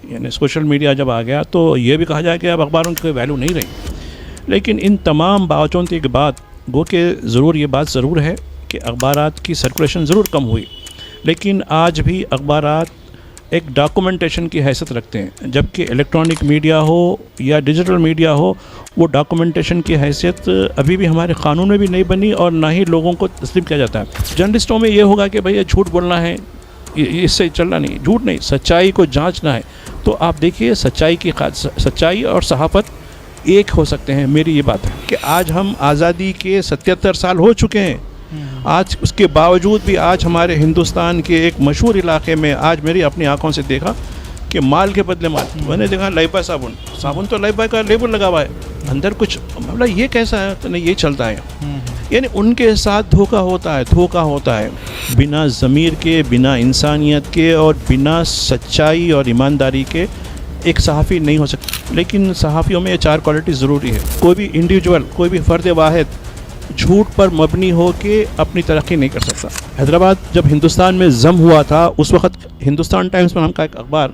یعنی social media جب آ گیا تو یہ بھی کہا جائے کہ اب اخباروں کی کوئی ویلیو نہیں رہی. لیکن ان تمام باوجود کے بعد گو کہ ضرور یہ بات ضرور ہے کہ اخبارات کی سرکولیشن ضرور کم ہوئی، لیکن آج بھی اخبارات ایک ڈاکومنٹیشن کی حیثیت رکھتے ہیں، جبکہ الیکٹرانک میڈیا ہو یا ڈیجیٹل میڈیا ہو وہ ڈاکومنٹیشن کی حیثیت ابھی بھی ہمارے قانون میں بھی نہیں بنی اور نہ ہی لوگوں کو تسلیم کیا جاتا ہے. جرنلسٹوں میں یہ ہوگا کہ بھئی جھوٹ بولنا ہے، اس سے چلنا نہیں، جھوٹ نہیں، سچائی کو جانچنا ہے. تو آپ دیکھیے سچائی اور صحافت ایک ہو سکتے ہیں. میری یہ بات ہے کہ آج ہم آزادی کے 77 سال ہو چکے ہیں، آج اس کے باوجود بھی آج ہمارے ہندوستان کے ایک مشہور علاقے میں آج میری اپنی آنکھوں سے دیکھا کہ مال کے بدلے مال. میں نے دیکھا لائبا صابن تو لائبا کا لیبل لگا ہوا ہے، اندر کچھ مطلب یہ کیسا ہے تو نہیں، یہ چلتا ہے. یعنی ان کے ساتھ دھوکہ ہوتا ہے بنا ضمیر کے، بنا انسانیت کے اور بنا سچائی اور ایمانداری کے ایک صحافی نہیں ہو سکتا. لیکن صحافیوں میں یہ 4 کوالٹی ضروری ہے. کوئی بھی انڈیویجول، کوئی بھی فرد واحد جھوٹ پر مبنی ہو کے اپنی ترقی نہیں کر سکتا. حیدرآباد جب ہندوستان میں ضم ہوا تھا اس وقت ہندوستان ٹائمز نام کا ایک اخبار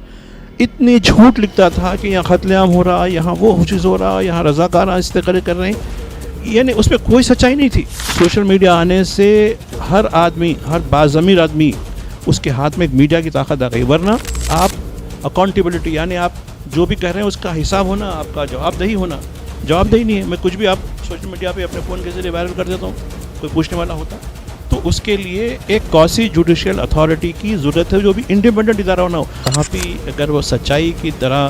اتنی جھوٹ لکھتا تھا کہ یہاں قتل عام ہو رہا، یہاں وہ چیز ہو رہا، یہاں رضاکارانہ استقرار کر رہے ہیں، یعنی اس میں کوئی سچائی نہیں تھی. سوشل میڈیا آنے سے ہر آدمی، ہر باضمیر آدمی اس کے ہاتھ میں ایک میڈیا کی طاقت آ گئی. ورنہ آپ اکاؤنٹیبلٹی یعنی آپ جو بھی کہہ رہے ہیں اس کا حساب ہونا، آپ کا جواب دہی ہونا، جواب دہی نہیں ہے. میں کچھ بھی آپ سوشل میڈیا پہ اپنے فون کے ذریعے وائرل کر دیتا ہوں، کوئی پوچھنے والا ہوتا. تو اس کے لیے ایک قوسی جوڈیشل اتھارٹی کی ضرورت ہے جو بھی انڈیپینڈنٹ ادارہ ہونا ہو. صحافی اگر وہ سچائی کی طرح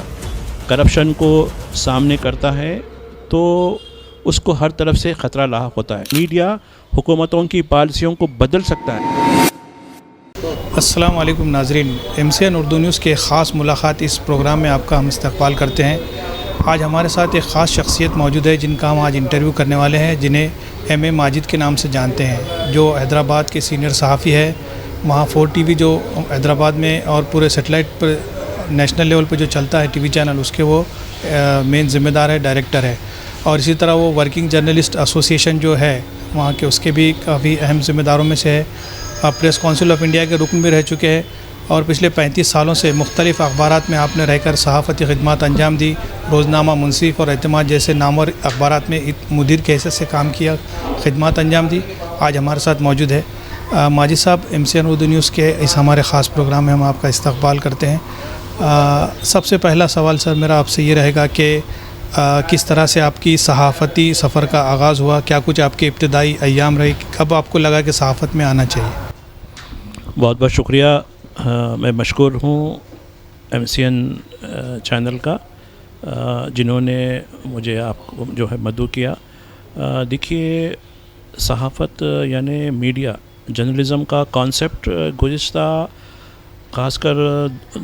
کرپشن کو سامنے کرتا ہے تو اس کو ہر طرف سے خطرہ لاحق ہوتا ہے. میڈیا حکومتوں کی پالیسیوں کو بدل سکتا ہے. السلام علیکم ناظرین، MCN اردو نیوز کے خاص ملاقات اس پروگرام میں آپ کا ہم استقبال کرتے ہیں. آج ہمارے ساتھ ایک خاص شخصیت موجود ہے جن کا ہم آج انٹرویو کرنے والے ہیں، جنہیں M.A. ماجد کے نام سے جانتے ہیں، جو حیدرآباد کے سینئر صحافی ہے. وہاں 4 TV جو حیدرآباد میں اور پورے سیٹلائٹ پر نیشنل لیول پہ جو چلتا ہے TV چینل، اس کے وہ مین ذمہ دار ہے، ڈائریکٹر ہے. اور اسی طرح وہ ورکنگ جرنلسٹ ایسوسیشن جو ہے وہاں کے، اس کے بھی کافی اہم ذمہ داروں میں سے ہے. پریس کونسل آف انڈیا کے رکن بھی رہ چکے ہیں اور پچھلے 35 سالوں سے مختلف اخبارات میں آپ نے رہ کر صحافتی خدمات انجام دی. روزنامہ، منصف اور اعتماد جیسے نامور اخبارات میں مدیر کے حیثیت سے کام کیا، خدمات انجام دی. آج ہمارے ساتھ موجود ہے ماجد صاحب. MCN اردو نیوز کے اس ہمارے خاص پروگرام میں ہم آپ کا استقبال کرتے ہیں. سب سے پہلا سوال سر میرا آپ سے یہ رہے گا کہ کس طرح سے آپ کی صحافتی سفر کا آغاز ہوا؟ کیا کچھ آپ کے ابتدائی ایام رہے؟ کب آپ کو لگا کہ صحافت میں آنا چاہیے؟ بہت بہت شکریہ. میں مشکور ہوں MCN چینل کا جنہوں نے مجھے آپ کو جو ہے مدعو کیا. دیکھیے، صحافت یعنی میڈیا، جرنلزم کا کانسیپٹ گزشتہ خاص کر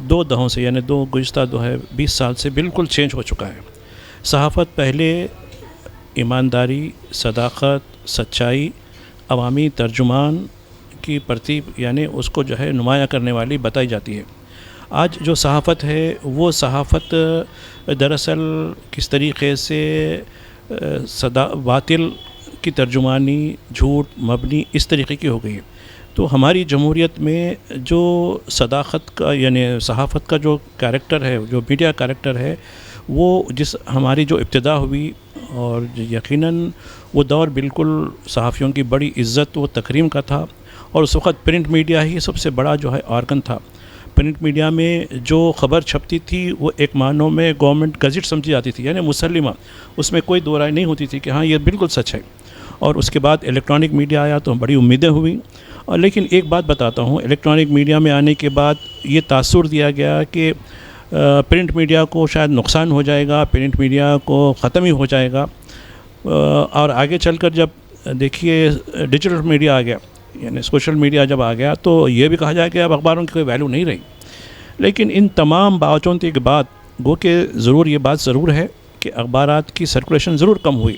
2 دہوں سے، یعنی گزشتہ 20 سال سے بالکل چینج ہو چکا ہے. صحافت پہلے ایمانداری، صداقت، سچائی، عوامی ترجمان کی ترتیب یعنی اس کو جو ہے نمایاں کرنے والی بتائی جاتی ہے. آج جو صحافت ہے وہ صحافت دراصل کس طریقے سے باطل کی ترجمانی، جھوٹ مبنی اس طریقے کی ہو گئی ہے. تو ہماری جمہوریت میں جو صداقت کا یعنی صحافت کا جو کریکٹر ہے، جو میڈیا کریکٹر ہے، وہ ہماری جو ابتدا ہوئی، اور یقیناً وہ دور بالکل صحافیوں کی بڑی عزت و تکریم کا تھا. اور اس وقت پرنٹ میڈیا ہی سب سے بڑا جو ہے آرگن تھا. پرنٹ میڈیا میں جو خبر چھپتی تھی وہ ایک معنوں میں گورنمنٹ گزٹ سمجھی جاتی تھی، یعنی مسلمہ، اس میں کوئی دو رائے نہیں ہوتی تھی کہ ہاں یہ بالکل سچ ہے. اور اس کے بعد الیکٹرانک میڈیا آیا تو بڑی امیدیں ہوئیں. اور لیکن ایک بات بتاتا ہوں، الیکٹرانک میڈیا میں آنے کے بعد یہ تاثر دیا گیا کہ پرنٹ میڈیا کو شاید نقصان ہو جائے گا، پرنٹ میڈیا کو ختم ہی ہو جائے گا. اور آگے چل کر جب دیکھیے ڈیجیٹل میڈیا آ گیا، یعنی سوشل میڈیا جب آ گیا تو یہ بھی کہا جائے کہ اب اخباروں کی کوئی ویلیو نہیں رہی. لیکن ان تمام باوجود کے بعد گو کہ ضرور یہ بات ضرور ہے کہ اخبارات کی سرکولیشن ضرور کم ہوئی،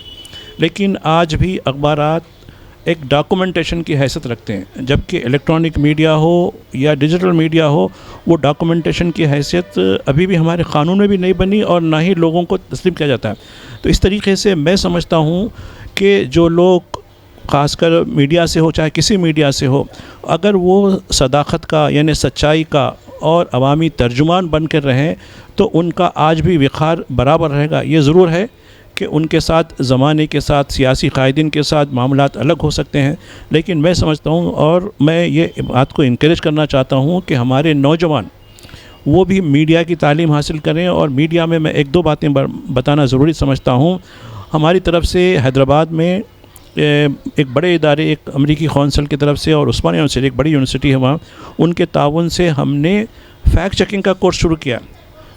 لیکن آج بھی اخبارات ایک ڈاکومنٹیشن کی حیثیت رکھتے ہیں. جبکہ الیکٹرانک میڈیا ہو یا ڈیجیٹل میڈیا ہو وہ ڈاکومنٹیشن کی حیثیت ابھی بھی ہمارے قانون میں بھی نہیں بنی اور نہ ہی لوگوں کو تسلیم کیا جاتا ہے. تو اس طریقے سے میں سمجھتا ہوں کہ جو لوگ خاص کر میڈیا سے ہو، چاہے کسی میڈیا سے ہو، اگر وہ صداقت کا یعنی سچائی کا اور عوامی ترجمان بن کر رہیں تو ان کا آج بھی وقار برابر رہے گا. یہ ضرور ہے کہ ان کے ساتھ زمانے کے ساتھ سیاسی قائدین کے ساتھ معاملات الگ ہو سکتے ہیں, لیکن میں سمجھتا ہوں اور میں یہ بات کو انکریج کرنا چاہتا ہوں کہ ہمارے نوجوان وہ بھی میڈیا کی تعلیم حاصل کریں. اور میڈیا میں ایک دو باتیں بتانا ضروری سمجھتا ہوں. ہماری طرف سے حیدرآباد میں ایک بڑے ادارے, ایک امریکی کونسل کی طرف سے اور عثمانیہ یونیورسٹی, ایک بڑی یونیورسٹی ہے وہاں, ان کے تعاون سے ہم نے فیکٹ چیکنگ کا کورس شروع کیا,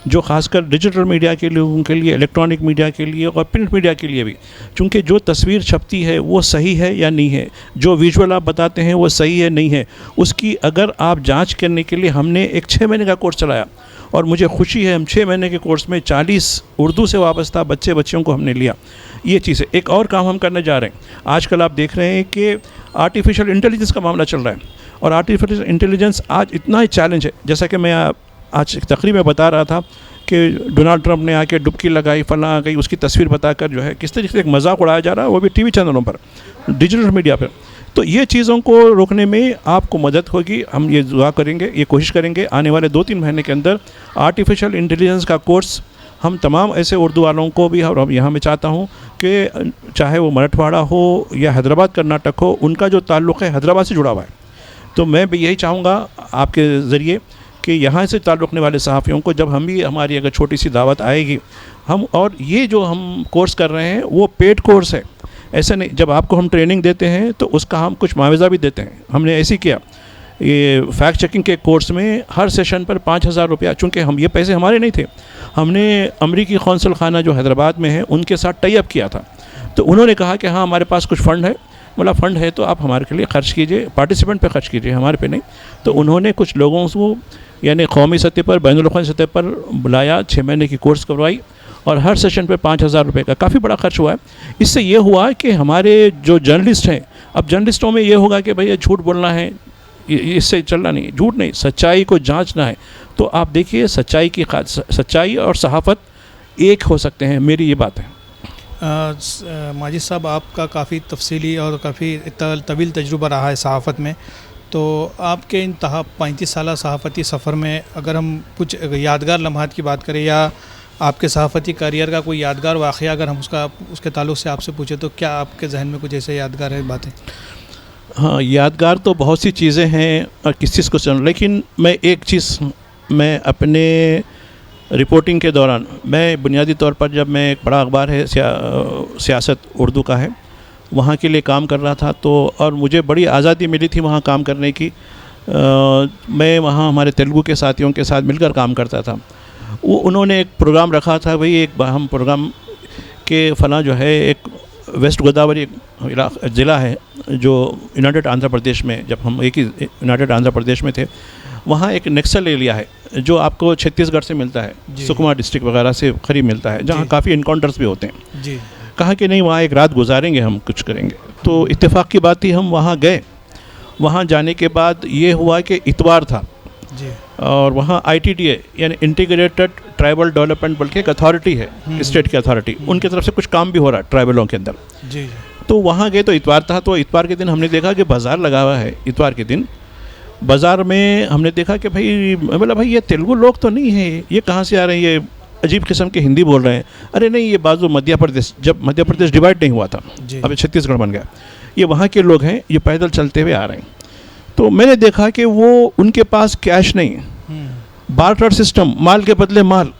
جو خاص کر ڈیجیٹل میڈیا کے لوگوں کے لیے, الیکٹرانک میڈیا کے لیے اور پرنٹ میڈیا کے لیے بھی. چونکہ جو تصویر چھپتی ہے وہ صحیح ہے یا نہیں ہے, جو ویژول آپ بتاتے ہیں وہ صحیح ہے نہیں ہے, اس کی اگر آپ جانچ کرنے کے لیے ہم نے ایک 6 مہینے کا کورس چلایا. اور مجھے خوشی ہے ہم 6 مہینے کے کورس میں 40 اردو سے وابستہ بچیوں کو ہم نے لیا. یہ چیز ہے. ایک اور کام ہم کرنے جا رہے ہیں. آج کل آپ دیکھ رہے ہیں کہ آرٹیفیشل انٹیلیجنس کا معاملہ چل رہا ہے, اور آرٹیفیشل انٹیلیجنس آج اتنا ہی چیلنج ہے. جیسا کہ میں آج تقریب میں بتا رہا تھا کہ ڈونالڈ ٹرمپ نے آ کے ڈبکی لگائی, فلاں گئی, اس کی تصویر بتا کر جو ہے کس طریقے سے ایک مذاق اڑایا جا رہا ہے, وہ بھی ٹی وی چینلوں پر, ڈیجیٹل میڈیا پر. تو یہ چیزوں کو روکنے میں آپ کو مدد ہوگی. ہم یہ دعا کریں گے, یہ کوشش کریں گے آنے والے 2-3 مہینے کے اندر آرٹیفیشل انٹیلیجنس کا کورس ہم تمام ایسے اردو والوں کو بھی, اور یہاں میں چاہتا ہوں کہ چاہے وہ مراٹھواڑہ ہو یا حیدرآباد کرناٹک ہو, ان کا جو تعلق ہے حیدرآباد سے جڑا ہوا ہے. تو میں بھی یہی چاہوں گا آپ کے ذریعے کہ یہاں سے تعلق رکھنے والے صحافیوں کو جب ہم بھی, ہماری اگر چھوٹی سی دعوت آئے گی ہم, اور یہ جو ہم کورس کر رہے ہیں وہ پیڈ کورس ہے, ایسے نہیں. جب آپ کو ہم ٹریننگ دیتے ہیں تو اس کا ہم کچھ معاوضہ بھی دیتے ہیں. ہم نے ایسے کیا, یہ فیکٹ چیکنگ کے کورس میں ہر سیشن پر 5,000 روپیہ, چونکہ ہم یہ پیسے ہمارے نہیں تھے, ہم نے امریکی قونصل خانہ جو حیدرآباد میں ہے ان کے ساتھ ٹائی اپ کیا تھا. تو انہوں نے کہا کہ ہاں ہمارے پاس کچھ فنڈ ہے. بولا فنڈ ہے تو آپ ہمارے کے لیے خرچ کیجئے, پارٹیسپینٹ پہ خرچ کیجئے, ہمارے پہ نہیں. تو انہوں نے کچھ لوگوں کو یعنی قومی سطح پر, بین الاقوامی سطح پر بلایا, 6 مہینے کی کورس کروائی, اور ہر سیشن پہ 5,000 روپے کا کافی بڑا خرچ ہوا ہے. اس سے یہ ہوا کہ ہمارے جو جرنلسٹ ہیں, اب جرنلسٹوں میں یہ ہوگا کہ بھئی یہ جھوٹ بولنا ہے, اس سے چلنا نہیں, جھوٹ نہیں, سچائی کو جانچنا ہے. تو آپ دیکھیے سچائی اور صحافت ایک ہو سکتے ہیں, میری یہ بات ہے. ماجد صاحب, آپ کا کافی تفصیلی اور کافی طویل تجربہ رہا ہے صحافت میں. تو آپ کے انتہا 35 سالہ صحافتی سفر میں اگر ہم کچھ یادگار لمحات کی بات کریں, یا آپ کے صحافتی کیریئر کا کوئی یادگار واقعہ اگر ہم اس کے تعلق سے آپ سے پوچھیں, تو کیا آپ کے ذہن میں کچھ ایسے یادگار ہے باتیں؟ ہاں, یادگار تو بہت سی چیزیں ہیں اور کس چیز کو چل, لیکن میں ایک چیز, میں اپنے رپورٹنگ کے دوران, میں بنیادی طور پر جب میں ایک بڑا اخبار ہے سیاست اردو کا ہے, وہاں کے لیے کام کر رہا تھا, تو اور مجھے بڑی آزادی ملی تھی وہاں کام کرنے کی. میں وہاں ہمارے تیلگو کے ساتھیوں کے ساتھ مل کر کام کرتا تھا. انہوں نے ایک پروگرام رکھا تھا, بھئی ایک ہم پروگرام کے فلاں جو ہے ایک ویسٹ گوداوری ضلع ہے جو یونائٹڈ آندھرا پردیش میں, جب ہم ایک ہی یونائٹڈ آندھرا پردیش میں تھے, وہاں ایک نیکسل ایریا ہے جو آپ کو چھتیس گڑھ سے ملتا ہے, سکما ڈسٹرکٹ وغیرہ سے قریب ملتا ہے, جہاں کافی انکاؤنٹرز بھی ہوتے ہیں. جی, کہا کہ نہیں وہاں ایک رات گزاریں گے, ہم کچھ کریں گے. تو اتفاق کی بات تھی, ہم وہاں گئے. وہاں جانے کے بعد یہ ہوا کہ اتوار تھا, جی, اور وہاں ITDA یعنی انٹیگریٹڈ ٹرائبل ڈیولپمنٹ بلکہ ایک اتھارٹی ہے, اسٹیٹ کی اتھارٹی, ان کی طرف سے کچھ کام بھی ہو رہا ہے ٹرائبلوں کے اندر. جی, تو وہاں گئے تو اتوار تھا. تو اتوار کے دن ہم نے دیکھا کہ بازار لگا ہوا ہے. اتوار کے دن بازار میں ہم نے دیکھا کہ بھائی, بولا بھائی یہ تیلگو لوگ تو نہیں ہیں, یہ کہاں سے آ رہے ہیں, یہ عجیب قسم کے ہندی بول رہے ہیں. ارے نہیں, یہ بازو مدھیہ پردیش, جب مدھیہ پردیش ڈیوائڈ نہیں ہوا تھا, ابھی چھتیس گڑھ بن گیا, یہ وہاں کے لوگ ہیں, یہ پیدل چلتے ہوئے آ رہے ہیں. تو میں نے دیکھا کہ وہ ان کے پاس کیش نہیں, بارٹر سسٹم, مال کے بدلے مال,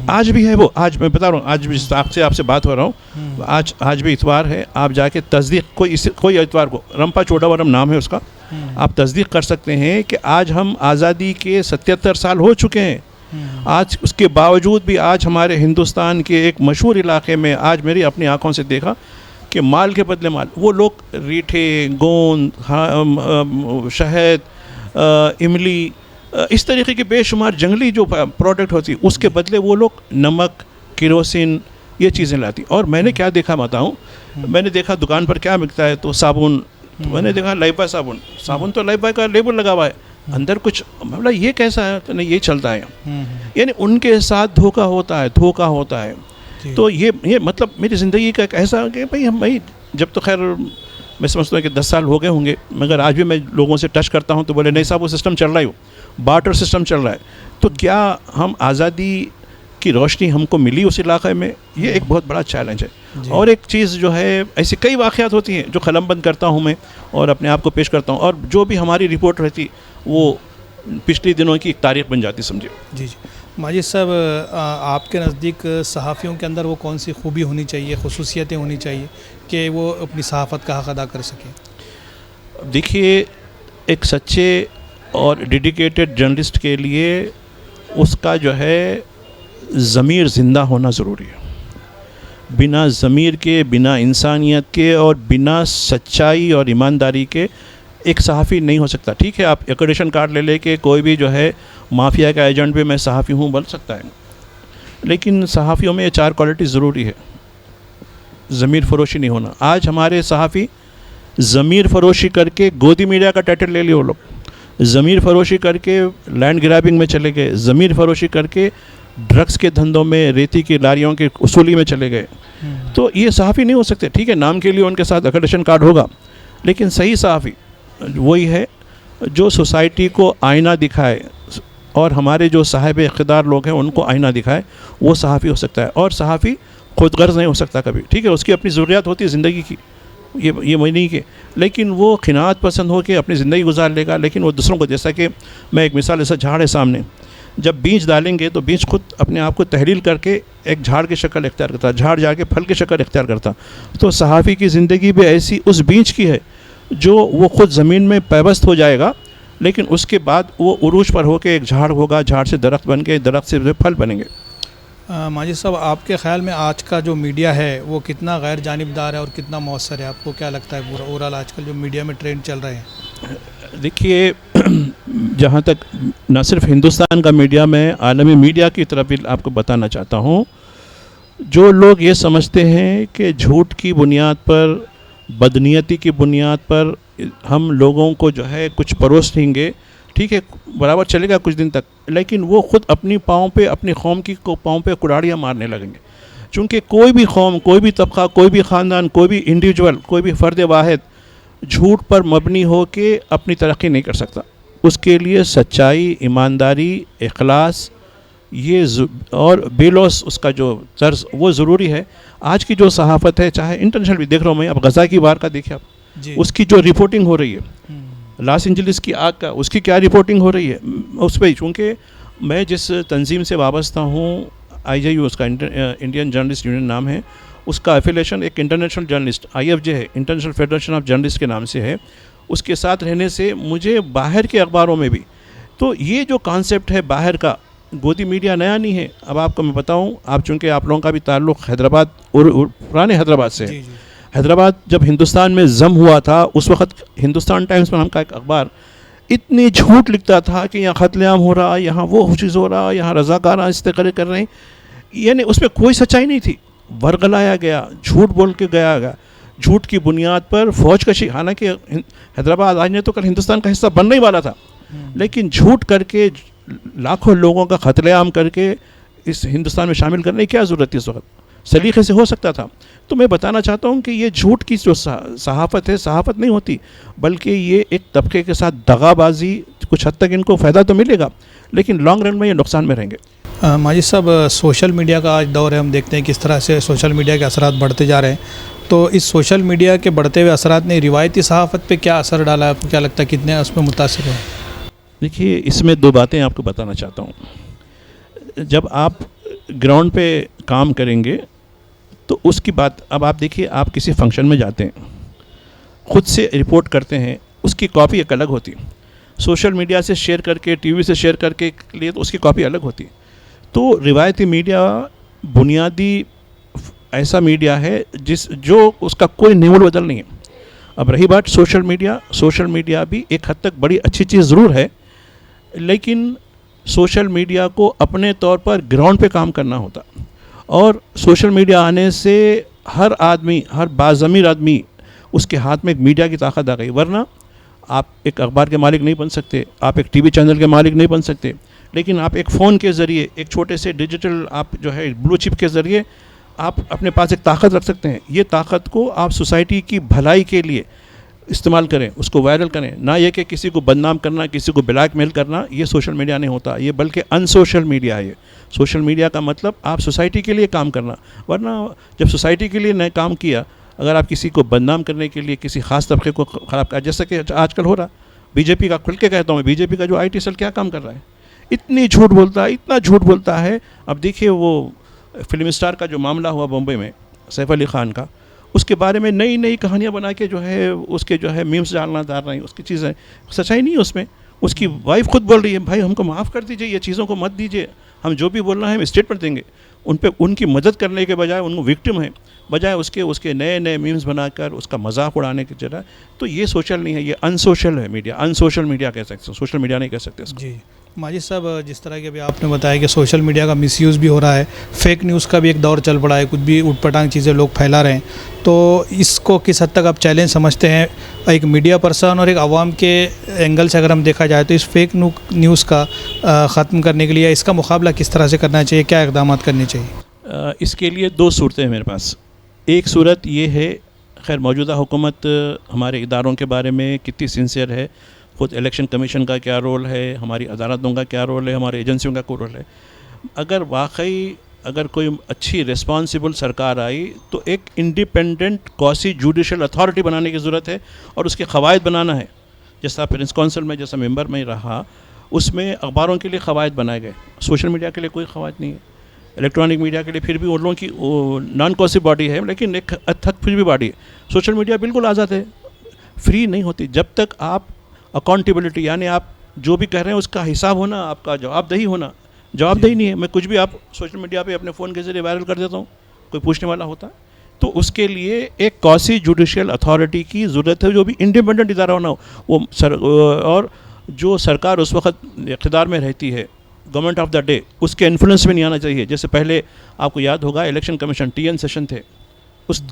آج بھی ہے وہ. آج میں بتا رہا ہوں, آج بھی سے آپ سے بات ہو رہا ہوں, آج بھی اتوار ہے. آپ جا کے تصدیق, کوئی اتوار کو, رمپا چوڈاورم نام ہے اس کا, آپ تصدیق کر سکتے ہیں کہ آج ہم آزادی کے 77 سال ہو چکے ہیں. آج اس کے باوجود بھی آج ہمارے ہندوستان کے ایک مشہور علاقے میں, آج میری اپنی آنکھوں سے دیکھا کہ مال کے بدلے مال, وہ لوگ ریٹھے, گوند, شہد, املی, اس طریقے کے بے شمار جنگلی جو پروڈکٹ ہوتی, اس کے بدلے وہ لوگ نمک, کیروسین, یہ چیزیں لاتی. اور میں نے کیا دیکھا بتاؤں, میں نے دیکھا دکان پر کیا ملتا ہے, تو صابن, میں نے دیکھا لائبا صابن تو لائبا کا لیبل لگا ہوا ہے, اندر کچھ, مطلب یہ کیسا ہے, تو نہیں یہ چلتا ہے. یعنی ان کے ساتھ دھوکہ ہوتا ہے. تو یہ مطلب میری زندگی کا ایک ایسا کہ بھائی جب تو خیر میں سمجھتا ہوں کہ 10 سال ہو گئے ہوں گے, مگر آج بھی میں لوگوں سے ٹچ کرتا ہوں تو بولے نہیں صاحب وہ سسٹم چل رہا ہی ہو, بارٹر سسٹم چل رہا ہے. تو کیا ہم آزادی کی روشنی ہم کو ملی اس علاقے میں؟ یہ ایک بہت بڑا چیلنج ہے. اور ایک چیز جو ہے، ایسی کئی واقعات ہوتی ہیں جو قلم بند کرتا ہوں میں اور اپنے آپ کو پیش کرتا ہوں، اور جو بھی ہماری رپورٹ رہتی وہ پچھلے دنوں کی ایک تاریخ بن جاتی سمجھے. جی جی ماجد صاحب، آپ کے نزدیک صحافیوں کے اندر وہ کون سی خوبی ہونی چاہیے، خصوصیتیں ہونی چاہیے کہ وہ اپنی صحافت کا حق ادا کر سکیں؟ دیکھیے، ایک سچے اور ڈیڈیکیٹڈ جرنلسٹ کے لیے اس کا جو ہے ضمیر زندہ ہونا ضروری ہے. بنا ضمیر کے، بنا انسانیت کے اور بنا سچائی اور ایمانداری کے ایک صحافی نہیں ہو سکتا. ٹھیک ہے، آپ ایکریڈیشن کارڈ لے کے کوئی بھی جو ہے مافیا کا ایجنٹ بھی میں صحافی ہوں بول سکتا ہے، لیکن صحافیوں میں یہ 4 کوالٹی ضروری ہے. ضمیر فروشی نہیں ہونا. آج ہمارے صحافی ضمیر فروشی کر کے گودی میڈیا کا ٹائٹل لے لیے، وہ لوگ ضمیر فروشی کر کے لینڈ گرابنگ میں چلے گئے، ضمیر فروشی کر کے ڈرگس کے دھندوں میں، ریتی کی لاریوں کے اصولی میں چلے گئے. تو یہ صحافی نہیں ہو سکتے. ٹھیک ہے، نام کے لیے ان کے ساتھ ایکریڈیشن کارڈ ہوگا، لیکن صحیح صحافی وہی ہے جو سوسائٹی کو آئینہ دکھائے اور ہمارے جو صاحب اقتدار لوگ ہیں ان کو آئینہ دکھائے، وہ صحافی ہو سکتا ہے. اور صحافی خود غرض نہیں ہو سکتا کبھی. ٹھیک ہے، اس کی اپنی ضروریات ہوتی ہے زندگی کی، یہ میں نہیں کہ، لیکن وہ قناعت پسند ہو کے اپنی زندگی گزار لے گا. لیکن وہ دوسروں کو، جیسا کہ میں ایک مثال، ایسا جھاڑ ہے سامنے، جب بیج ڈالیں گے تو بیج خود اپنے آپ کو تحلیل کر کے ایک جھاڑ کی شکل اختیار کرتا، جھاڑ جا کے پھل کی شکل اختیار کرتا. تو صحافی کی زندگی بھی ایسی اس بیج کی ہے جو وہ خود زمین میں پیوست ہو جائے گا، لیکن اس کے بعد وہ عروج پر ہو کے ایک جھاڑ ہوگا، جھاڑ سے درخت بن کے، درخت سے پھل بنیں گے. ماجد صاحب، آپ کے خیال میں آج کا جو میڈیا ہے وہ کتنا غیر جانبدار ہے اور کتنا مؤثر ہے؟ آپ کو کیا لگتا ہے پورا اوورال آج کل جو میڈیا میں ٹرینڈ چل رہے ہیں؟ دیکھیے، جہاں تک نہ صرف ہندوستان کا میڈیا، میں عالمی میڈیا کی طرف بھی آپ کو بتانا چاہتا ہوں. جو لوگ یہ سمجھتے ہیں کہ جھوٹ کی بنیاد پر، بدنیتی کی بنیاد پر ہم لوگوں کو جو ہے کچھ پروس دیں گے، ٹھیک ہے، برابر چلے گا کچھ دن تک، لیکن وہ خود اپنی پاؤں پہ، اپنی قوم کی پاؤں پہ کڑاڑیاں مارنے لگیں گے. چونکہ کوئی بھی قوم، کوئی بھی طبقہ، کوئی بھی خاندان، کوئی بھی انڈیویجول، کوئی بھی فرد واحد جھوٹ پر مبنی ہو کے اپنی ترقی نہیں کر سکتا. اس کے لیے سچائی، ایمانداری، اخلاص، یہ اور بے لوث اس کا جو طرز وہ ضروری ہے. آج کی جو صحافت ہے، چاہے انٹرنیشنل بھی دیکھ رہا ہوں میں، اب غزہ کی وار کا دیکھیں آپ، اس کی جو رپورٹنگ ہو رہی ہے، لاس اینجلس کی آگ کا، اس کی کیا رپورٹنگ ہو رہی ہے اس پہ. چونکہ میں جس تنظیم سے وابستہ ہوں، IJU، اس کا انڈین جرنلسٹ یونین نام ہے، اس کا ایفیلیشن ایک انٹرنیشنل جرنلسٹ IFJ ہے، انٹرنیشنل فیڈریشن آف جرنلسٹ کے نام سے ہے. اس کے ساتھ رہنے سے مجھے باہر کے اخباروں میں بھی، تو یہ جو کانسیپٹ ہے باہر کا، گودی میڈیا نیا نہیں ہے. اب آپ کو میں بتاؤں، آپ چونکہ آپ لوگوں کا بھی تعلق حیدرآباد اور پرانے حیدرآباد سے ہے. حیدرآباد جب ہندوستان میں ضم ہوا تھا، اس وقت ہندوستان ٹائمز نام کا ایک اخبار اتنی جھوٹ لکھتا تھا کہ یہاں قتل عام ہو رہا، یہاں وہ چیز ہو رہا، یہاں رضاکارانہ استقرار کر رہے ہیں. یعنی اس میں کوئی سچائی نہیں تھی، ورگلایا گیا، جھوٹ بول کے گیا، جھوٹ کی بنیاد پر فوج کشی. حالانکہ حیدرآباد آج نے تو کل ہندوستان کا حصہ بننے ہی والا تھا، لیکن جھوٹ کر کے لاکھوں لوگوں کا قتل عام کر کے اس ہندوستان میں شامل کرنے کی کیا ضرورت تھی؟ اس وقت سلیقے سے ہو سکتا تھا. تو میں بتانا چاہتا ہوں کہ یہ جھوٹ کی جو صحافت ہے، صحافت نہیں ہوتی، بلکہ یہ ایک طبقے کے ساتھ دغا بازی. کچھ حد تک ان کو فائدہ تو ملے گا، لیکن لانگ رن میں یہ نقصان میں رہیں گے. ماجد صاحب، سوشل میڈیا کا آج دور ہے، ہم دیکھتے ہیں کس طرح سے سوشل میڈیا کے اثرات بڑھتے جا رہے ہیں. تو اس سوشل میڈیا کے بڑھتے ہوئے اثرات نے روایتی صحافت پہ کیا اثر ڈالا؟ آپ کو کیا لگتا ہے کتنے اس میں متاثر ہوئے؟ دیکھیے، اس میں 2 باتیں آپ کو بتانا چاہتا ہوں. جب آپ گراؤنڈ پہ کام کریں گے تو اس کی بات، اب آپ دیکھیے، آپ کسی فنکشن میں جاتے ہیں، خود سے رپورٹ کرتے ہیں، اس کی کاپی ایک الگ ہوتی ہے. سوشل میڈیا سے شیئر کر کے، ٹی وی سے شیئر کر کے لیے تو اس کی کاپی الگ ہوتی ہے. تو روایتی میڈیا بنیادی ایسا میڈیا ہے جو اس کا کوئی نیول بدل نہیں ہے. اب رہی بات سوشل میڈیا بھی ایک حد تک بڑی اچھی چیز ضرور ہے، لیکن سوشل میڈیا کو اپنے طور پر گراؤنڈ پہ کام کرنا ہوتا. اور سوشل میڈیا آنے سے ہر آدمی، ہر باضمیر آدمی، اس کے ہاتھ میں ایک میڈیا کی طاقت آ گئی. ورنہ آپ ایک اخبار کے مالک نہیں بن سکتے، آپ ایک ٹی وی چینل کے مالک نہیں بن سکتے، لیکن آپ ایک فون کے ذریعے، ایک چھوٹے سے ڈیجیٹل آپ جو ہے بلو چپ کے ذریعے آپ اپنے پاس ایک طاقت رکھ سکتے ہیں. یہ طاقت کو آپ سوسائٹی کی بھلائی کے لیے استعمال کریں, اس کو وائرل کریں, نہ یہ کہ کسی کو بدنام کرنا, کسی کو بلیک میل کرنا. یہ سوشل میڈیا نہیں ہوتا, یہ بلکہ ان سوشل میڈیا ہے. یہ سوشل میڈیا کا مطلب آپ سوسائٹی کے لیے کام کرنا, ورنہ جب سوسائٹی کے لیے نئے کام کیا, اگر آپ کسی کو بدنام کرنے کے لیے کسی خاص طبقے کو خراب کر, جیسا کہ آج کل ہو رہا, بی جے پی کا کھل کے کہتا ہوں, بی جے پی کا جو آئی ٹی سیل کیا کام کر رہا ہے, اتنی جھوٹ بولتا ہے, اتنا جھوٹ بولتا ہے. اب دیکھیے وہ فلم اسٹار کا جو معاملہ ہوا بمبئی میں, سیف علی خان کا, اس کے بارے میں نئی نئی کہانیاں بنا کے جو ہے اس کے جو ہے میمز ڈالنا ڈال رہی ہیں, اس کی چیزیں سچائی نہیں ہے اس میں. اس کی وائف خود بول رہی ہے بھائی ہم کو معاف کر دیجئے, یہ چیزوں کو مت دیجئے, ہم جو بھی بولنا ہے ہم اسٹیٹمنٹ دیں گے. ان پہ ان کی مدد کرنے کے بجائے ان کو وکٹم ہیں, بجائے اس کے نئے نئے میمز بنا کر اس کا مذاق اڑانے کی جگہ. تو یہ سوشل نہیں ہے, یہ ان سوشل ہے میڈیا, ان سوشل میڈیا کہہ سکتے ہیں, سوشل میڈیا نہیں کہہ سکتے اس کو. جی ماجد صاحب, جس طرح کہ ابھی آپ نے بتایا کہ سوشل میڈیا کا مس یوز بھی ہو رہا ہے, فیک نیوز کا بھی ایک دور چل پڑا ہے, کچھ بھی اٹھ پٹانگ چیزیں لوگ پھیلا رہے ہیں, تو اس کو کس حد تک آپ چیلنج سمجھتے ہیں ایک میڈیا پرسن اور ایک عوام کے اینگل سے؟ اگر ہم دیکھا جائے تو اس فیک نیوز کا ختم کرنے کے لیے اس کا مقابلہ کس طرح سے کرنا چاہیے, کیا اقدامات کرنے چاہیے؟ اس کے لیے دو صورتیں ہیں میرے پاس. ایک صورت یہ ہے, خیر موجودہ حکومت ہمارے اداروں کے بارے میں کتنی سنسیئر ہے, خود الیکشن کمیشن کا کیا رول ہے, ہماری عدالتوں کا کیا رول ہے, ہماری ایجنسیوں کا کیا رول ہے. اگر واقعی اگر کوئی اچھی ریسپانسبل سرکار آئی تو ایک انڈیپینڈنٹ کوسی جوڈیشل اتھارٹی بنانے کی ضرورت ہے, اور اس کے قواعد بنانا ہے. جیسا پرنس کونسل میں جیسا ممبر میں رہا, اس میں اخباروں کے لیے قواعد بنائے گئے, سوشل میڈیا کے لیے کوئی قواعد نہیں ہے. الیکٹرانک میڈیا کے لیے پھر بھی ان لوگوں کی نان کوسی باڈی ہے, لیکن ایک حد تک پھر بھی باڈی ہے. سوشل میڈیا بالکل آزاد ہے, فری نہیں ہوتی جب تک آپ اکاؤنٹیبلٹی, یعنی آپ جو بھی کہہ رہے ہیں اس کا حساب ہونا, آپ کا جواب دہی ہونا. جواب دہی نہیں ہے, میں کچھ بھی آپ سوشل میڈیا پہ اپنے فون کے ذریعے وائرل کر دیتا ہوں, کوئی پوچھنے والا ہوتا ہے. تو اس کے لیے ایک کوسی جوڈیشل اتھارٹی کی ضرورت ہے, جو بھی انڈیپینڈنٹ ادارہ ہونا ہو. وہ اور جو سرکار اس وقت اقتدار میں رہتی ہے, گورنمنٹ آف دا ڈے, اس کے انفلوئنس میں نہیں آنا چاہیے. جیسے پہلے آپ کو یاد ہوگا الیکشن کمیشن TN سیشن تھے,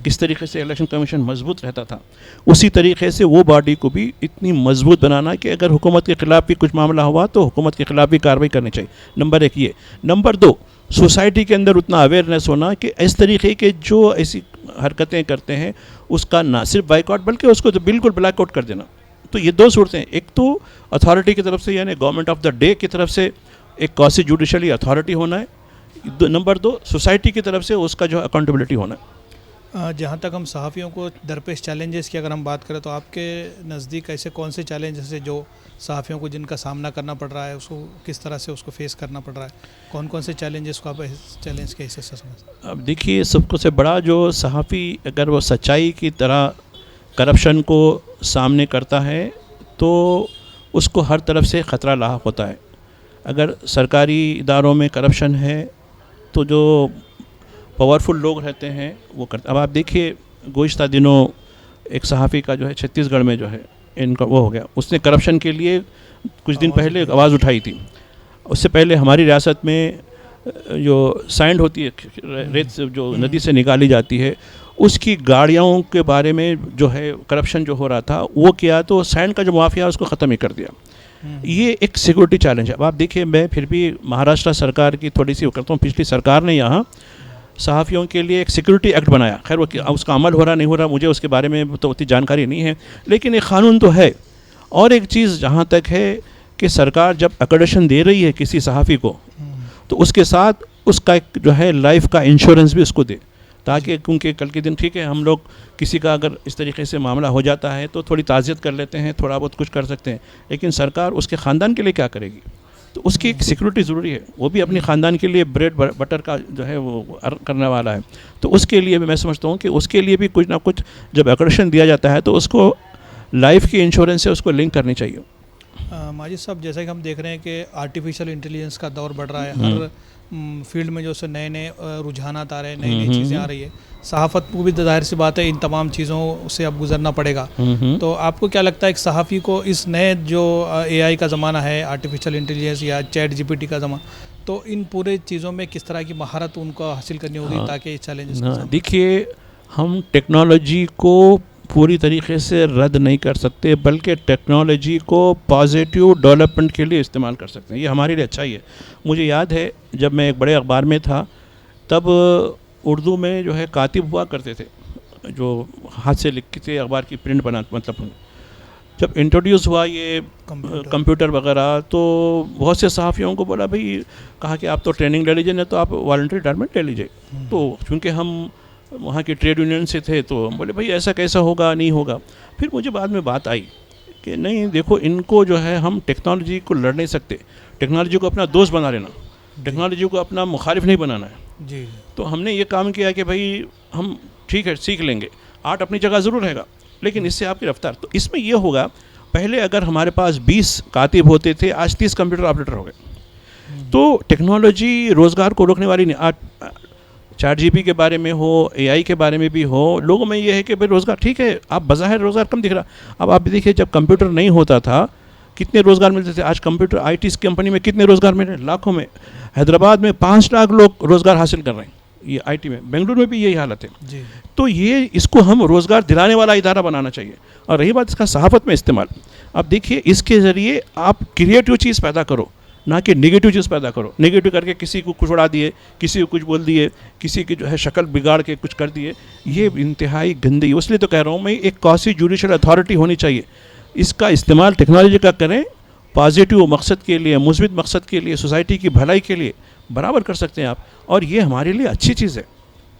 کس طریقے سے الیکشن کمیشن مضبوط رہتا تھا, اسی طریقے سے وہ باڈی کو بھی اتنی مضبوط بنانا کہ اگر حکومت کے خلاف بھی کچھ معاملہ ہوا تو حکومت کے خلاف بھی کارروائی کرنی چاہیے. نمبر ایک یہ. نمبر دو, سوسائٹی کے اندر اتنا اویئرنیس ہونا کہ اس طریقے کے جو ایسی حرکتیں کرتے ہیں اس کا نہ صرف بائیک آؤٹ بلکہ اس کو تو بالکل بلیک آؤٹ کر دینا. تو یہ دو صورتیں, ایک تو اتھارٹی کی طرف سے یعنی گورنمنٹ آف دا ڈے کی طرف سے ایک کوسی جوڈیشلی اتھارٹی ہونا ہے, نمبر دو صوسائٹی کی طرف سے اس کا جو اکاؤنٹیبلٹی ہونا ہے. جہاں تک ہم صحافیوں کو درپیش چیلنجز کی اگر ہم بات کریں تو آپ کے نزدیک ایسے کون سے چیلنجز ہیں جو صحافیوں کو جن کا سامنا کرنا پڑ رہا ہے, اس کو کس طرح سے اس کو فیس کرنا پڑ رہا ہے, کون کون سے چیلنجز کو آپ چیلنج کے حصے سے سمجھتے ہیں؟ اب دیکھیے سب سے بڑا جو صحافی اگر وہ سچائی کی طرح کرپشن کو سامنے کرتا ہے تو اس کو ہر طرف سے خطرہ لاحق ہوتا ہے. اگر سرکاری اداروں میں کرپشن ہے تو جو پاورفل لوگ رہتے ہیں وہ کرتے. اب آپ دیکھیے گزشتہ دنوں ایک صحافی کا جو ہے چھتیس گڑھ میں جو ہے ان کا وہ ہو گیا, اس نے کرپشن کے لیے کچھ دن پہلے آواز اٹھائی تھی. اس سے پہلے ہماری ریاست میں جو سینڈ ہوتی ہے, ریت جو ندی سے نکالی جاتی ہے, اس کی گاڑیوں کے بارے میں جو ہے کرپشن جو ہو رہا تھا وہ کیا تو سینڈ کا جو مافیا اس کو ختم ہی کر دیا. یہ ایک سیکورٹی چیلنج ہے. اب آپ دیکھیے میں پھر بھی مہاراشٹر سرکار کی تھوڑی سی وہ کرتا ہوں, پچھلی سرکار نے یہاں صحافیوں کے لیے ایک سیکورٹی ایکٹ بنایا. خیر وہ اس کا عمل ہو رہا نہیں ہو رہا مجھے اس کے بارے میں تو اتنی جانکاری نہیں ہے, لیکن ایک قانون تو ہے. اور ایک چیز جہاں تک ہے کہ سرکار جب ایکریڈیشن دے رہی ہے کسی صحافی کو تو اس کے ساتھ اس کا ایک جو ہے لائف کا انشورنس بھی اس کو دے, تاکہ کیونکہ کل کے دن ٹھیک ہے ہم لوگ کسی کا اگر اس طریقے سے معاملہ ہو جاتا ہے تو تھوڑی تعزیت کر لیتے ہیں, تھوڑا بہت کچھ کر سکتے ہیں, لیکن سرکار اس کے خاندان کے لیے کیا کرے گی؟ تو اس کی ایک سیکورٹی ضروری ہے. وہ بھی اپنی خاندان کے لیے بریڈ بٹر کا جو ہے وہ کرنے والا ہے, تو اس کے لیے بھی میں سمجھتا ہوں کہ اس کے لیے بھی کچھ نہ کچھ جب ایکریڈیشن دیا جاتا ہے تو اس کو لائف کی انشورنس سے اس کو لنک کرنی چاہیے. ماجد صاحب جیسا کہ ہم دیکھ رہے ہیں کہ آرٹیفیشیل انٹیلیجنس کا دور بڑھ رہا ہے, ہر فیلڈ میں جو سے نئے نئے رجحانات آ رہے ہیں, نئی نئی چیزیں آ رہی ہے. صحافت کو بھی ظاہر سی بات ہے ان تمام چیزوں سے اب گزرنا پڑے گا. تو آپ کو کیا لگتا ہے ایک صحافی کو اس نئے جو AI کا زمانہ ہے, آرٹیفیشیل انٹیلیجنس یا چیٹ GPT کا زمانہ, تو ان پورے چیزوں میں کس طرح کی مہارت ان کو حاصل کرنی ہوگی تاکہ اس چیلنجز دیکھیے ہم ٹیکنالوجی کو پوری طریقے سے رد نہیں کر سکتے بلکہ ٹیکنالوجی کو پازیٹیو ڈیولپمنٹ کے لیے استعمال کر سکتے ہیں. یہ ہمارے لیے اچھا ہی ہے. مجھے یاد ہے جب میں ایک بڑے اخبار میں تھا تب اردو میں جو ہے کاتب ہوا کرتے تھے, جو ہاتھ سے لکھ کے اخبار کی پرنٹ بنا مطلب جب انٹروڈیوس ہوا یہ کمپیوٹر وغیرہ تو بہت سے صحافیوں کو بولا بھائی کہا کہ آپ تو ٹریننگ لے لیجیے، نہیں تو آپ والنٹری ریٹائرمنٹ لے لیجیے. تو چونکہ ہم وہاں کے ٹریڈ یونین سے تھے تو ہم بولے بھائی ایسا کیسا ہوگا، نہیں ہوگا. پھر مجھے بعد میں بات آئی کہ نہیں دیکھو ان کو جو ہے ہم ٹیکنالوجی کو لڑ نہیں سکتے، ٹیکنالوجی کو اپنا دوست بنا لینا، ٹیکنالوجی کو اپنا مخالف نہیں بنانا ہے. جی تو ہم نے یہ کام کیا کہ بھائی ہم ٹھیک ہے سیکھ لیں گے، آرٹ اپنی جگہ ضرور رہے گا لیکن اس سے آپ کی رفتار. تو اس میں یہ ہوگا پہلے اگر ہمارے پاس 20 کاتب ہوتے تھے، آج 30 کمپیوٹر آپریٹر ہو گئے. تو ٹیکنالوجی روزگار کو روکنے والی نہیں. آج چیٹ جی پی کے بارے میں ہو، اے آئی کے بارے میں بھی ہو، لوگوں میں یہ ہے کہ بھائی روزگار ٹھیک ہے، آپ بظاہر روزگار کم دکھ رہا. اب آپ دیکھیے جب کمپیوٹر نہیں ہوتا تھا کتنے روزگار ملتے تھے. آج کمپیوٹر آئی ٹی کمپنی میں کتنے روزگار مل رہے ہیں؟ لاکھوں میں. حیدرآباد میں 5 لاکھ لوگ روزگار حاصل کر رہے ہیں یہ آئی ٹی میں. بنگلور میں بھی یہی حالت ہے. جی تو یہ اس کو ہم روزگار دلانے والا ادارہ بنانا چاہیے. اور رہی بات اس کا صحافت میں استعمال، اب دیکھیے اس کے ذریعے آپ کریٹیو چیز پیدا کرو، نہ کہ نگیٹو چیز پیدا کرو. نگیٹو کر کے کسی کو کچھ اڑا دیے، کسی کو کچھ بول دیے، کسی کی جو ہے شکل بگاڑ کے کچھ کر دیے، یہ انتہائی گندی. اس لیے تو کہہ رہا ہوں میں ایک قاصی جوڈیشل اتھارٹی ہونی چاہیے. اس کا استعمال ٹیکنالوجی کا کریں پازیٹیو مقصد کے لیے، مثبت مقصد کے لیے، سوسائٹی کی بھلائی کے لیے برابر کر سکتے ہیں آپ، اور یہ ہمارے لیے اچھی چیز ہے.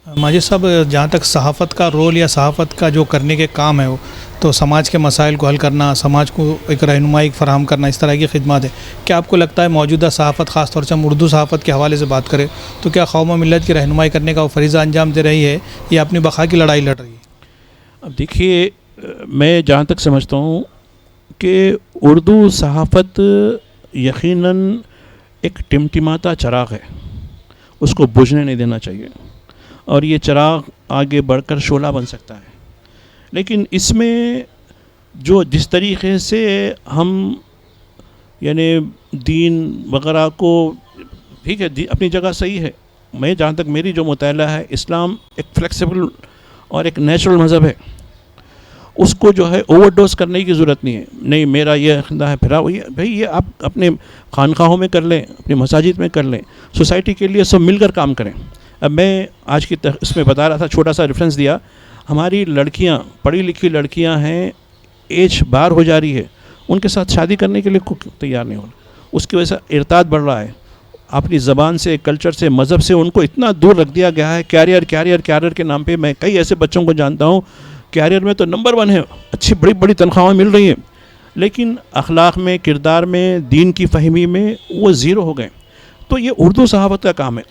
ماجد صاحب، جہاں تک صحافت کا رول یا صحافت کا جو کرنے کے کام ہے وہ تو سماج کے مسائل کو حل کرنا، سماج کو ایک رہنمائی فراہم کرنا، اس طرح کی خدمات ہے. کیا آپ کو لگتا ہے موجودہ صحافت، خاص طور سے ہم اردو صحافت کے حوالے سے بات کریں تو کیا قوم و ملت کی رہنمائی کرنے کا وہ فریضہ انجام دے رہی ہے یا اپنی بقا کی لڑائی لڑ رہی ہے؟ اب دیکھیے میں جہاں تک سمجھتا ہوں کہ اردو صحافت یقیناً ایک ٹمٹماتا چراغ ہے، اس کو بجھنے نہیں دینا چاہیے، اور یہ چراغ آگے بڑھ کر شعلہ بن سکتا ہے. لیکن اس میں جو جس طریقے سے ہم یعنی دین وغیرہ کو، ٹھیک ہے اپنی جگہ صحیح ہے، میں جہاں تک میری جو مطالعہ ہے اسلام ایک فلیکسیبل اور ایک نیچرل مذہب ہے. اس کو جو ہے اوور ڈوز کرنے کی ضرورت نہیں ہے. نہیں میرا یہ عقیدہ ہے پھرا بھائی یہ آپ اپنے خانقاہوں میں کر لیں، اپنی مساجد میں کر لیں، سوسائٹی کے لیے سب مل کر کام کریں. اب میں آج کی اس میں بتا رہا تھا، چھوٹا سا ریفرنس دیا، ہماری لڑکیاں پڑھی لکھی لڑکیاں ہیں، ایج بار ہو جا رہی ہے، ان کے ساتھ شادی کرنے کے لیے تیار نہیں ہونا. اس کی وجہ سے ارتاد بڑھ رہا ہے. اپنی زبان سے، کلچر سے، مذہب سے ان کو اتنا دور رکھ دیا گیا ہے. کیریئر کے نام پہ میں کئی ایسے بچوں کو جانتا ہوں کیریئر میں تو نمبر 1 ہے، اچھی بڑی تنخواہیں مل رہی ہیں، لیکن اخلاق میں، کردار میں، دین کی فہمی میں وہ زیرو ہو گئے. تو یہ اردو صحافت کا کام ہے.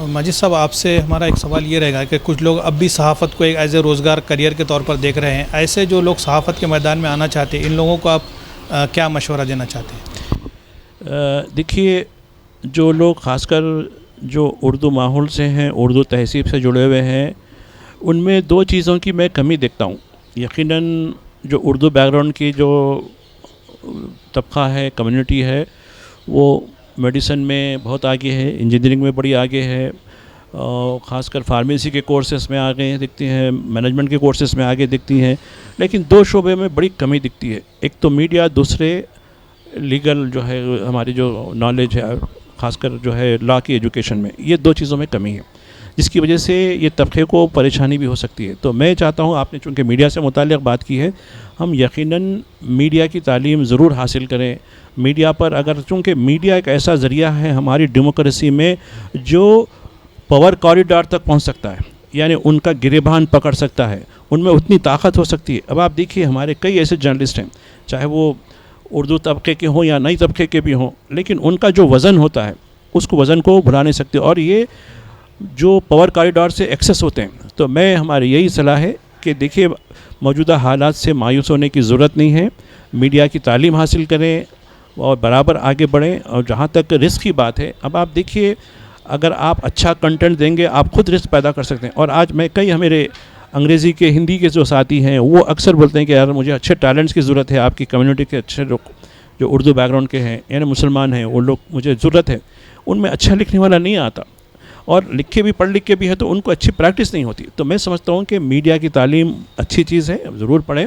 ماجد صاحب، آپ سے ہمارا ایک سوال یہ رہے گا کہ کچھ لوگ اب بھی صحافت کو ایک ایز اے روزگار کریئر کے طور پر دیکھ رہے ہیں. ایسے جو لوگ صحافت کے میدان میں آنا چاہتے ہیں، ان لوگوں کو آپ کیا مشورہ دینا چاہتے ہیں؟ دیکھیے جو لوگ خاص کر جو اردو ماحول سے ہیں، اردو تہذیب سے جڑے ہوئے ہیں، ان میں 2 چیزوں کی میں کمی دیکھتا ہوں. یقیناً جو اردو بیک گراؤنڈ کی جو طبقہ ہے، کمیونٹی ہے، وہ میڈیسن میں بہت آگے ہے، انجینئرنگ میں بڑی آگے ہے، خاص کر فارمیسی کے کورسز میں آگے دکھتی ہیں، مینجمنٹ کے کورسز میں آگے دکھتی ہیں. لیکن 2 شعبے میں بڑی کمی دکھتی ہے. ایک تو میڈیا، دوسرے لیگل جو ہے ہماری جو نالج ہے، خاص کر جو ہے لا کی ایجوکیشن میں. یہ 2 چیزوں میں کمی ہے جس کی وجہ سے یہ طبقے کو پریشانی بھی ہو سکتی ہے. تو میں چاہتا ہوں، آپ نے چونکہ میڈیا سے متعلق بات کی ہے، ہم یقیناً میڈیا کی تعلیم ضرور حاصل کریں. میڈیا پر اگر، چونکہ میڈیا ایک ایسا ذریعہ ہے ہماری ڈیموکریسی میں جو پاور کوریڈور تک پہنچ سکتا ہے، یعنی ان کا گریبان پکڑ سکتا ہے، ان میں اتنی طاقت ہو سکتی ہے. اب آپ دیکھیے ہمارے کئی ایسے جرنلسٹ ہیں، چاہے وہ اردو طبقے کے ہوں یا نئی طبقے کے بھی ہوں، لیکن ان کا جو وزن ہوتا ہے اس کو وزن کو بھلا نہیں سکتے، اور یہ جو پاور کوریڈور سے ایکسیس ہوتے ہیں. تو میں ہماری یہی صلاح ہے کہ دیکھیے موجودہ حالات سے مایوس ہونے کی ضرورت نہیں ہے. میڈیا کی تعلیم حاصل کریں اور برابر آگے بڑھیں. اور جہاں تک رسک کی بات ہے، اب آپ دیکھیے اگر آپ اچھا کنٹینٹ دیں گے آپ خود رسک پیدا کر سکتے ہیں. اور آج میں کئی میرے انگریزی کے، ہندی کے جو ساتھی ہیں وہ اکثر بولتے ہیں کہ یار مجھے اچھے ٹیلنٹس کی ضرورت ہے، آپ کی کمیونٹی کے اچھے لوگ جو اردو بیک گراؤنڈ کے ہیں، یعنی مسلمان ہیں، وہ لوگ مجھے ضرورت ہے. ان میں اچھا لکھنے والا نہیں آتا، اور لکھے بھی پڑھ لکھ کے بھی ہے تو ان کو اچھی پریکٹس نہیں ہوتی. تو میں سمجھتا ہوں کہ میڈیا کی تعلیم اچھی چیز ہے، ضرور پڑھیں.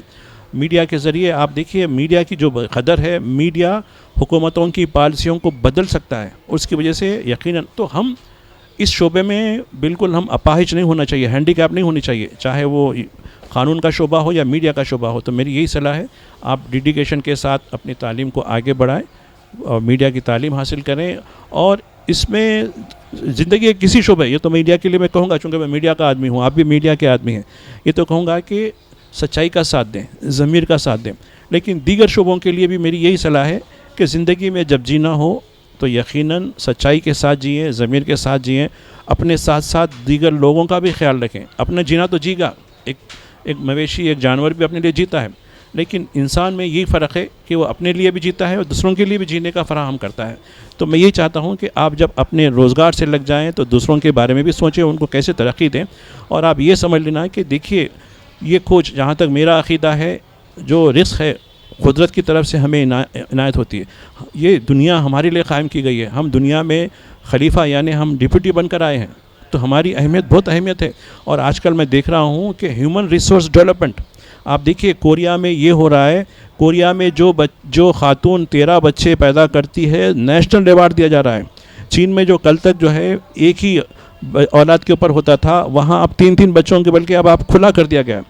میڈیا کے ذریعے آپ دیکھیے میڈیا کی جو قدر ہے، میڈیا حکومتوں کی پالیسیوں کو بدل سکتا ہے. اس کی وجہ سے یقیناً تو ہم اس شعبے میں بالکل ہم اپاہج نہیں ہونا چاہیے، ہینڈی کیپ نہیں ہونی چاہیے، چاہے وہ قانون کا شعبہ ہو یا میڈیا کا شعبہ ہو. تو میری یہی صلاح ہے آپ ڈیڈیکیشن کے ساتھ اپنی تعلیم کو آگے بڑھائیں اور میڈیا کی تعلیم حاصل کریں. اور اس میں زندگی کے کسی شعبے، یہ تو میڈیا کے لیے میں کہوں گا چونکہ میں میڈیا کا آدمی ہوں، آپ بھی میڈیا کے آدمی ہیں، یہ تو کہوں گا کہ سچائی کا ساتھ دیں، ضمیر کا ساتھ دیں. لیکن دیگر شعبوں کے لیے بھی میری یہی صلاح ہے کہ زندگی میں جب جینا ہو تو یقیناً سچائی کے ساتھ جئیں، ضمیر کے ساتھ جئیں، اپنے ساتھ ساتھ دیگر لوگوں کا بھی خیال رکھیں. اپنا جینا تو جی گا، ایک مویشی، ایک جانور بھی اپنے لیے جیتا ہے، لیکن انسان میں یہی فرق ہے کہ وہ اپنے لیے بھی جیتا ہے اور دوسروں کے لیے بھی جینے کا فراہم کرتا ہے. تو میں یہی چاہتا ہوں کہ آپ جب اپنے روزگار سے لگ جائیں تو دوسروں کے بارے میں بھی سوچیں، ان کو کیسے ترقی دیں. اور آپ یہ سمجھ لینا کہ دیکھیے یہ کھوج، جہاں تک میرا عقیدہ ہے، جو رزق ہے قدرت کی طرف سے ہمیں عنایت ہوتی ہے. یہ دنیا ہمارے لیے قائم کی گئی ہے، ہم دنیا میں خلیفہ یعنی ہم ڈپٹی بن کر آئے ہیں، تو ہماری بہت اہمیت ہے. اور آج کل میں دیکھ رہا ہوں کہ ہیومن ریسورس ڈیولپمنٹ، آپ دیکھیے کوریا میں یہ ہو رہا ہے، کوریا میں جو خاتون 13 بچے پیدا کرتی ہے نیشنل ایوارڈ دیا جا رہا ہے. چین میں جو کل تک جو ہے ایک ہی اولاد کے اوپر ہوتا تھا، وہاں اب 3 بچوں کے بلکہ اب آپ کھلا کر دیا گیا.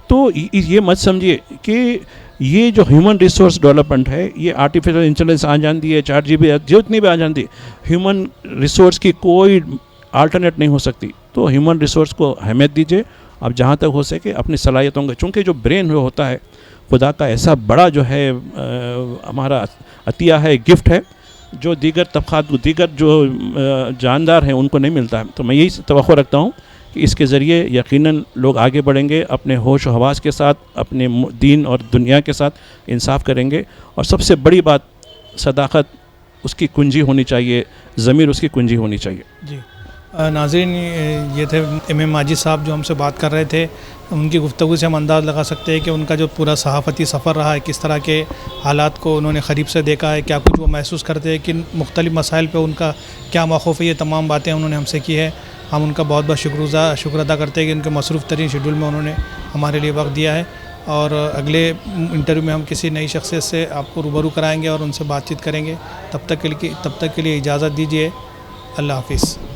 تو یہ مت سمجھیے کہ یہ جو ہیومن ریسورس ڈیولپمنٹ ہے، یہ آرٹیفیشل انٹیلیجنس آ جاندی ہے، چیٹ جی پی جتنی بھی آ جاندی ہے، ہیومن ریسورس کی کوئی آلٹرنیٹ نہیں ہو سکتی. تو ہیومن ریسورس کو اہمیت دیجیے. اب جہاں تک ہو سکے اپنی صلاحیتوں کا، چونکہ جو برین ہوتا ہے خدا کا ایسا بڑا جو ہے ہمارا عطیہ ہے، گفٹ ہے، جو دیگر طبقات، دیگر جو جاندار ہیں ان کو نہیں ملتا ہے. تو میں یہی توقع رکھتا ہوں کہ اس کے ذریعے یقیناً لوگ آگے بڑھیں گے، اپنے ہوش و حواس کے ساتھ، اپنے دین اور دنیا کے ساتھ انصاف کریں گے. اور سب سے بڑی بات صداقت اس کی کنجی ہونی چاہیے، ضمیر اس کی کنجی ہونی چاہیے. جی ناظرین، یہ تھے ایم ایم ماجد صاحب جو ہم سے بات کر رہے تھے. ان کی گفتگو سے ہم انداز لگا سکتے ہیں کہ ان کا جو پورا صحافتی سفر رہا ہے، کس طرح کے حالات کو انہوں نے قریب سے دیکھا ہے، کیا کچھ وہ محسوس کرتے ہیں، کن مختلف مسائل پہ ان کا کیا موقف ہے. یہ تمام باتیں انہوں نے ہم سے کی ہے. ہم ان کا بہت بہت شکر ادا کرتے ہیں کہ ان کے مصروف ترین شیڈول میں انہوں نے ہمارے لیے وقت دیا ہے. اور اگلے انٹرویو میں ہم کسی نئی شخصیت سے آپ کو روبرو کرائیں گے اور ان سے بات چیت کریں گے. تب تک کے لیے اجازت دیجیے. اللہ حافظ.